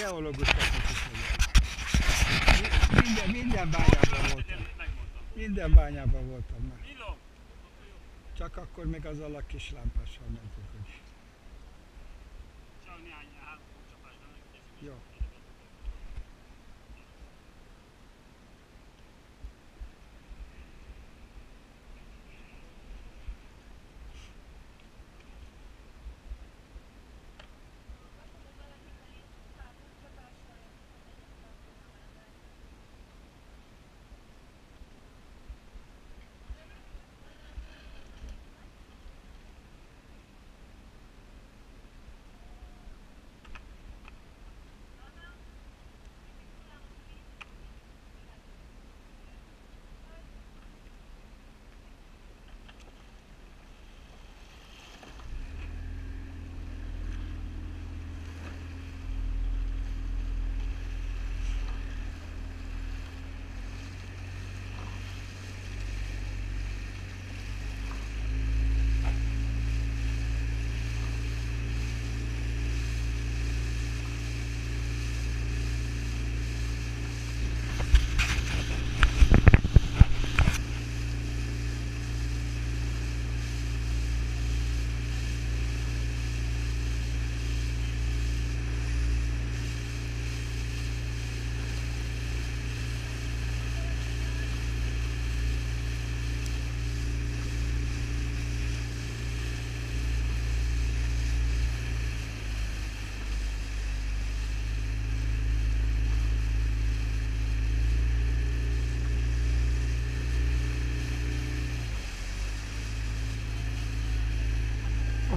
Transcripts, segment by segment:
geológus technikus vagyok. Minden bányában voltam. Minden bányában voltam már. Csak akkor még azzal a kis lámpással mentünk, hogy... Jó.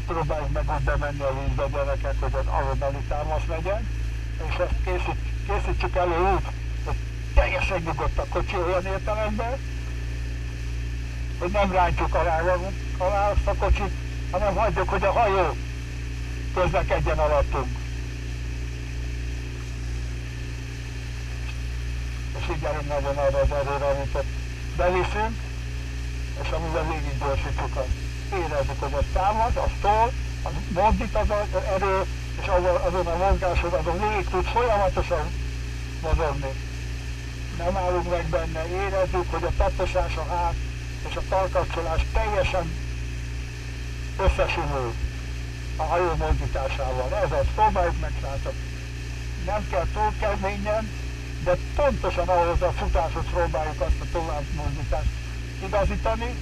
Próbáljuk meg ott bemenni a vízbe, gyerekek, hogy az azonnali támasz legyen, és ezt készítsük elő úgy, hogy teljesen nyugodt a kocsi olyan értelemben, hogy nem rántjuk alá azt a kocsit, hanem hagyjuk, hogy a hajó közlekedjen alattunk. És figyelünk nagyon arra az erőre, amit ott beviszünk, és amivel végig gyorsítjuk azt. Érezzük, hogy az támad, az tol, az mozdít az erő, és azon a mozgáson, azon végig tud folyamatosan mozogni. Nem állunk meg benne, érezzük, hogy a taposás, a hát és a karkapcsolás teljesen összesülő a hajó mozdításával. Ez az, próbáljuk meg, srácok. Nem kell túl keményen, de pontosan ahhoz a futáshoz próbáljuk azt a továbbmozdítást igazítani,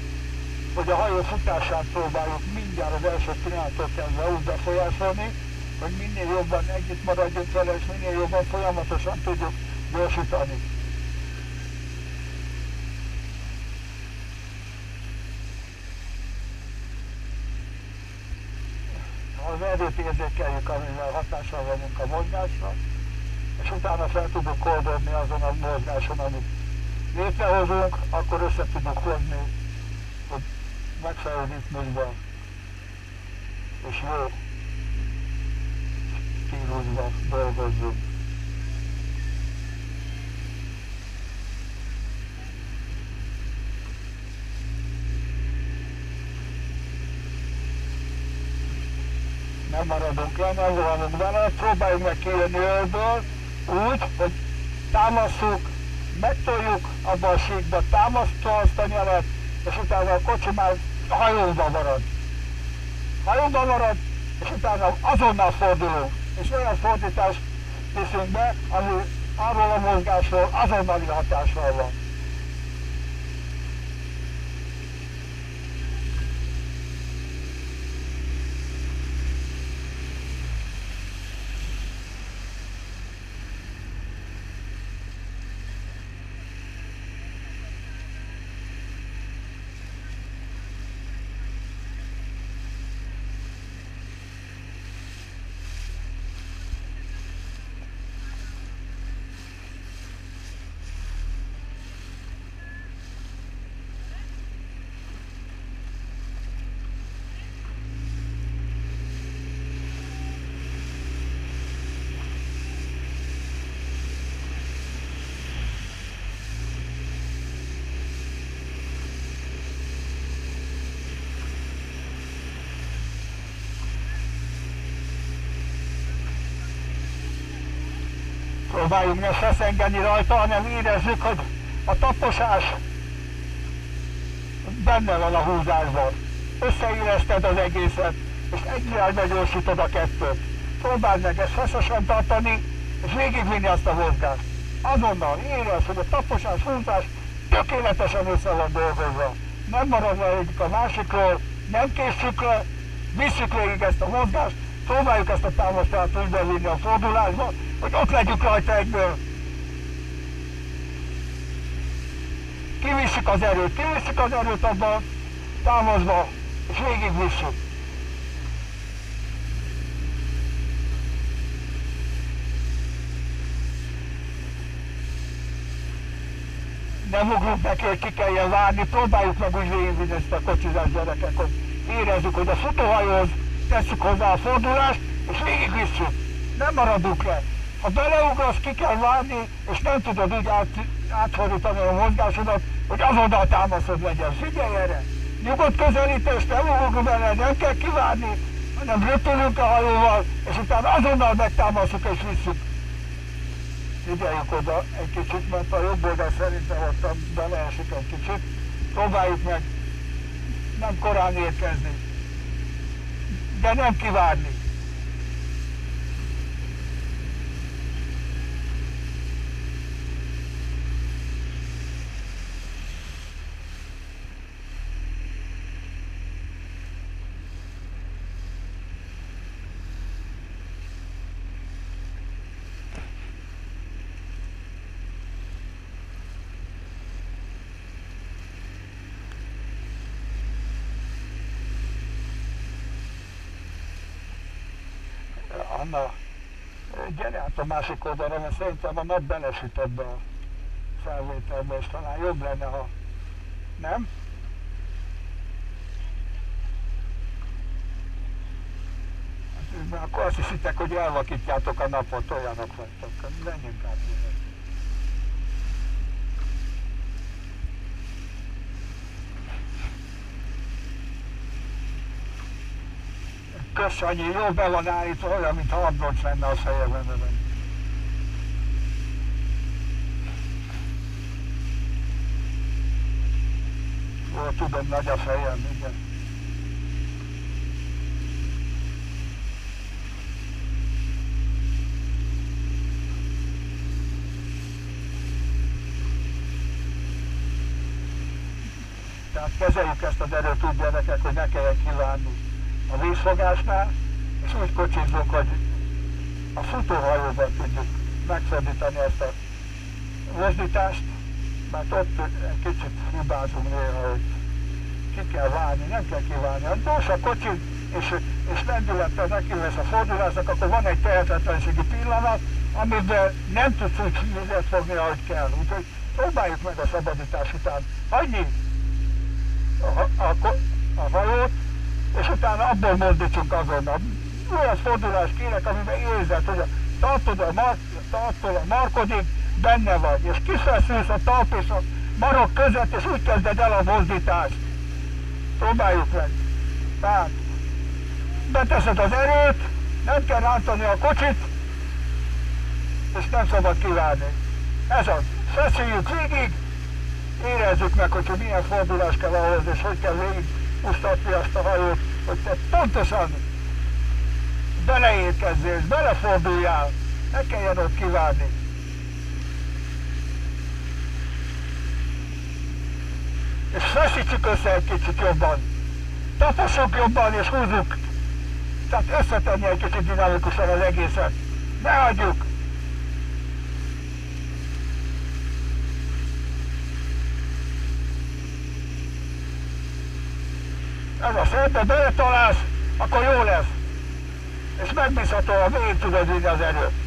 hogy a hajó futását próbáljuk mindjárt az első pillanattól kezdve úgy befolyásolni, hogy minél jobban együtt maradjunk vele, és minél jobban folyamatosan tudjuk gyorsítani. Az erőt érzékeljük, amivel hatással vagyunk a mozgásra, és utána fel tudunk oldani azon a mozgáson, amit létrehozunk, akkor össze tudjuk hozni, hogy megfelelő ritmusban és jó stílusban dolgozzunk. Nem maradunk le, nem rohanunk bele, próbáljuk meg kijönni őrből úgy, hogy támasszuk, megtoljuk abba a síkba, támasztva azt a nyelet, és utána a kocsi már hajóban marad. Hajóban marad, és utána azonnal fordulunk. És olyan fordítást viszünk be, ami arról a mozgásról azonnali hatással van. Próbáljunk ne feszengeni rajta, hanem érezzük, hogy a taposás benne van a húzásban. Összeilleszted az egészet, és egy irányba gyorsítod a kettőt. Próbáld meg ezt feszesen tartani, és végigvinni azt a mozgást. Azonnal érez, hogy a taposás, húzás tökéletesen össze van dolgozva. Nem maradva egyik a másikról, nem készsük le, visszük végig ezt a mozgást, próbáljuk ezt a támasztást úgy bevinni a fordulásba, hogy ott legyünk rajta egyből. Kivisszük az erőt abban támaszba, és végig visszük. Nem ugrunk neki, hogy ki kelljen várni, próbáljuk meg úgy végigvinni ezt a kocsizás gyerekek, hogy érezzük, hogy a futóhajóhoz tesszük hozzá a fordulást, és végigvisszük. Nem maradunk le. Ha beleugrasz, ki kell várni, és nem tudod úgy átfordítani a mozgásodat, hogy azonnal támaszod legyen. Figyelj erre! Nyugodt közelítés, nem ugrunk bele, nem kell kivárni, hanem röpülünk a hajóval, és utána azonnal megtámaszunk és visszük. Figyeljük oda egy kicsit, mert a jobb oldal szerintem ott beleesik egy kicsit. Próbáljuk meg nem korán érkezni, de nem kivárni. Anna, gyere át a másik oldalra, mert szerintem a nap belesüt ebbe a felvételbe, és talán jobb lenne, ha nem? Hát, akkor azt hiszitek, hogy elvakítjátok a napot, olyanok vagytok. Menjünk át. Kösz, annyi, jól be van állítva, olyan, mint hardbolt lenne a fejemben. Jól tudom, nagy a fejem, igen. Tehát kezeljük ezt az erőt úgy, gyerekek, hogy ne kelljen kívánni a vízfogásnál, és úgy kocsizzunk, hogy a futóhajóban tudjuk megfordítani ezt a mozdítást, mert ott egy kicsit hibázunk néha, hogy ki kell válni, nem kell kiválni. Ha gyors a kocsi, és lendülettel nekimész a fordulásnak, akkor van egy tehetetlenségi pillanat, amiben nem tudsz úgy vizet fogni, ahogy kell. Úgyhogy próbáljuk meg a szabadítás után hagyni a hajót, és utána abból mozdítsunk azonnal. Olyan fordulást kérek, amiben érzed, hogy tartod a markodig, benne vagy, és kifeszülsz a talp és a marok között, és úgy kezded el a mozdítást. Próbáljuk meg. Tehát beteszed az erőt, nem kell rántani a kocsit, és nem szabad kivárni. Ez az. Feszüljük végig, érezzük meg, hogy milyen fordulás kell ahhoz, és hogy kell végig pusztatni azt a hajót, hogy te pontosan beleérkezzél, beleforduljál, ne kelljen ott kivárni. És feszítsük össze egy kicsit jobban. Tapossuk jobban és húzzuk. Tehát összetenni egy kicsit dinamikusan az egészet. Ne hagyjuk. Ez a szép, ha beletalálsz, akkor jó lesz. És megbízhatóan végig tudod vinni az erőt.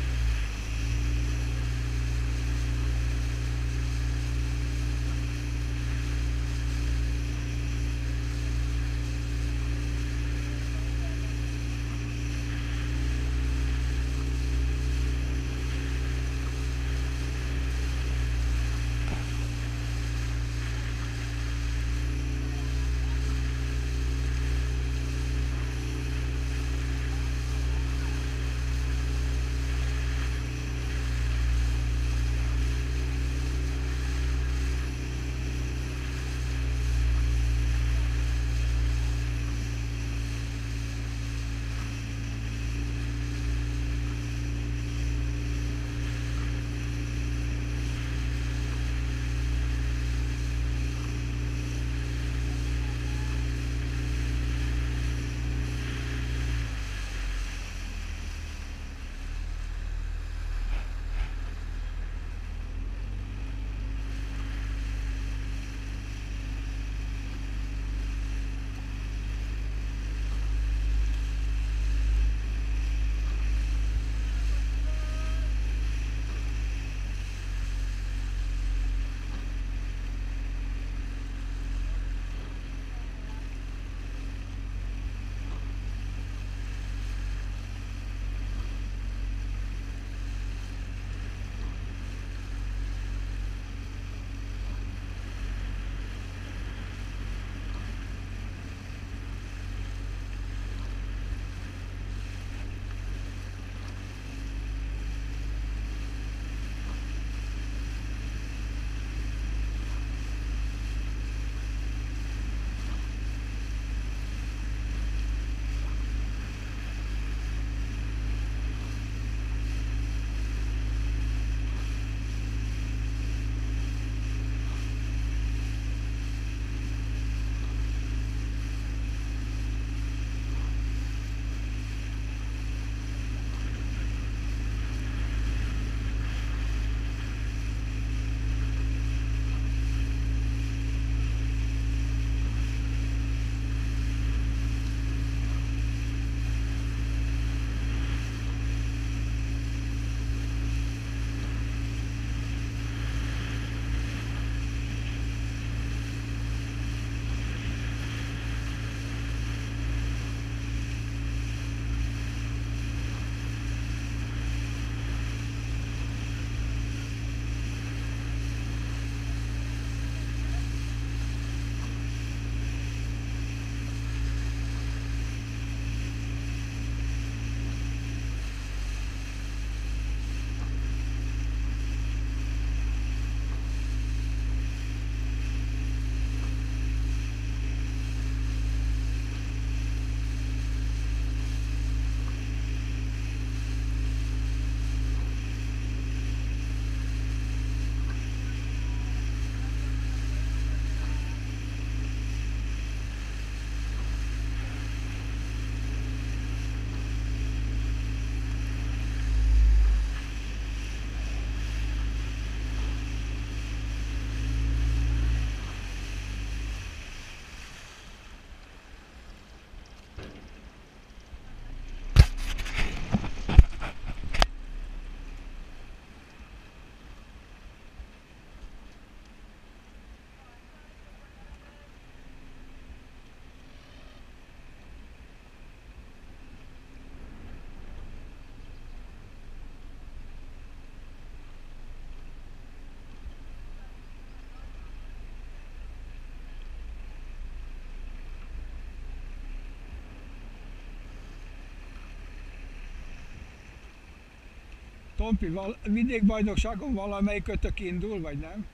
Tompi, vidékbajnokságon valamelyik kötök indul, vagy nem?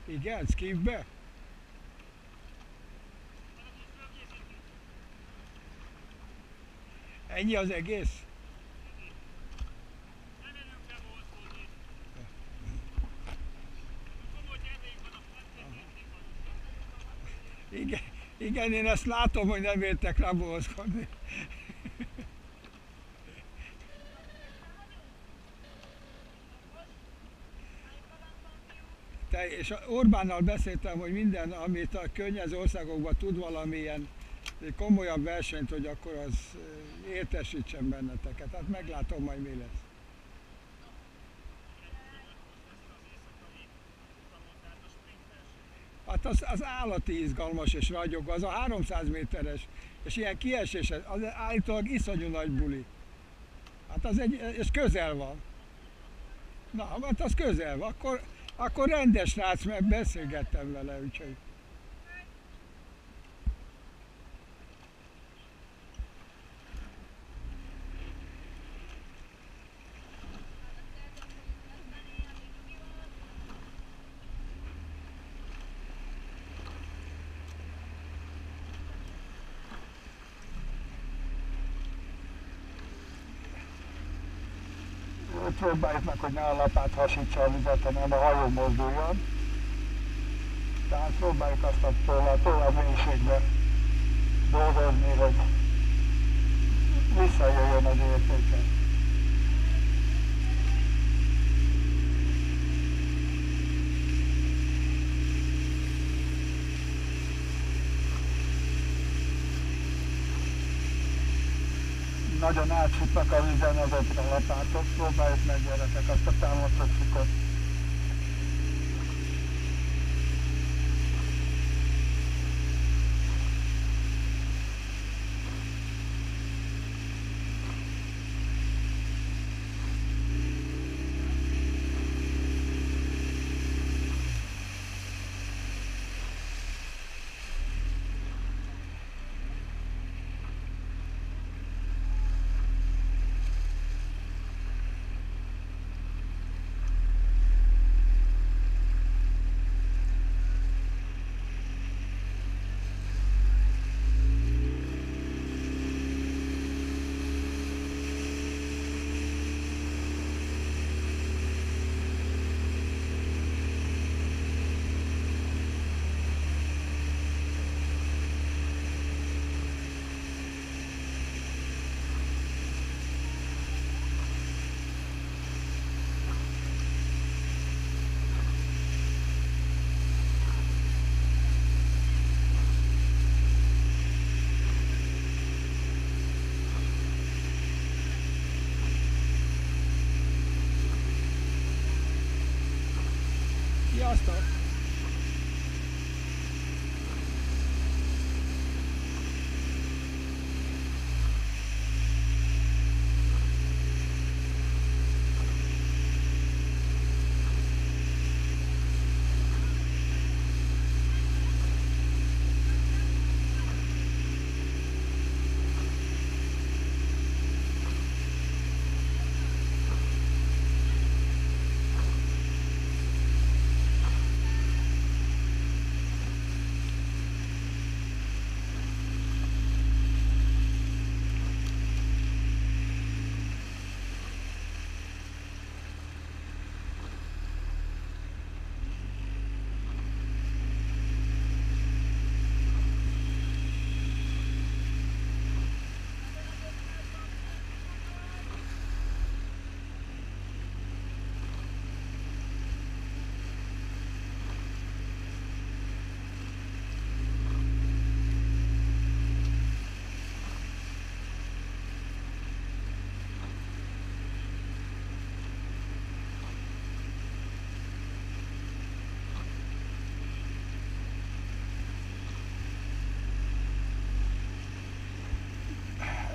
Igen, skifbe? Ennyi az egész? Igen, igen, én ezt látom, hogy nem értek rá bohozkodni. És Orbánnal beszéltem, hogy minden, amit a környező országokban tud valamilyen komolyabb versenyt, hogy akkor az értesítsen benneteket. Hát meglátom majd, mi lesz. Hát az állati izgalmas és ragyogó, az a 300 méteres, és ilyen kiesés, az állítólag iszonyú nagy buli. Hát az és közel van. Na, hát az közel van, akkor rendes rác, mert beszélgettem vele, úgyhogy... Próbáljuk meg, hogy ne a lapát hasítsa a vizet, hanem a hajó mozduljon. Tehát próbáljuk azt a tovább mélységbe dolgozni, hogy visszajöjjön az értéke. Nagyon átfutnak a vízen azok a lapátok, próbáljuk meg, gyerekek, azt a támadott fukot. Sziasztok!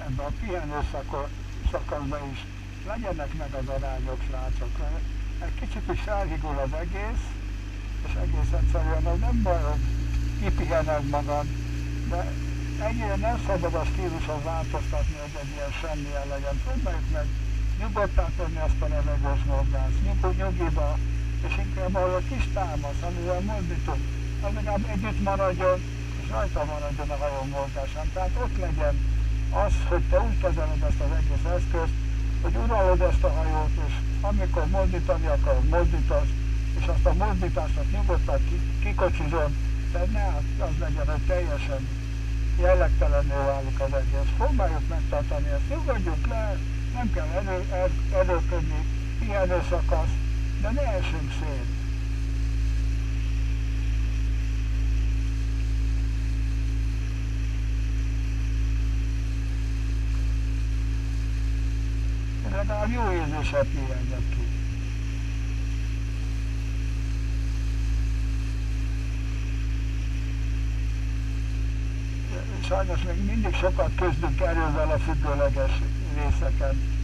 Ebben a pihenő szakaszban is legyenek meg az arányok, srácok. Egy kicsit is felhigul az egész, és egész egyszerűen az nem baj, hogy kipihened magad, de ennyire nem szabad a stíluson változtatni, hogy egy ilyen semmilyen legyen. Próbáljuk meg nyugodtan tenni azt a levegős morgást, nyugiba, és inkább ahol a kis támasz, amivel mozdítunk, az legalább együtt maradjon, és rajta maradjon a hajó morgásán. Tehát ott legyen az, hogy te úgy kezeled ezt az egész eszközt, hogy uralod ezt a hajót, és amikor mozdítani akarod, mozdítasz, és azt a mozdításnak nyugodtan kikocsizod, tehát ne az legyen, hogy teljesen jellegtelenné válik az egész. Próbáljuk megtartani ezt, nyugodjunk le, nem kell erőködni, pihenő szakasz, de ne esünk szét. Legalább jó érzéssel pihenjek ki. Sajnos még mindig sokat küzdünk erővel a függőleges részeken.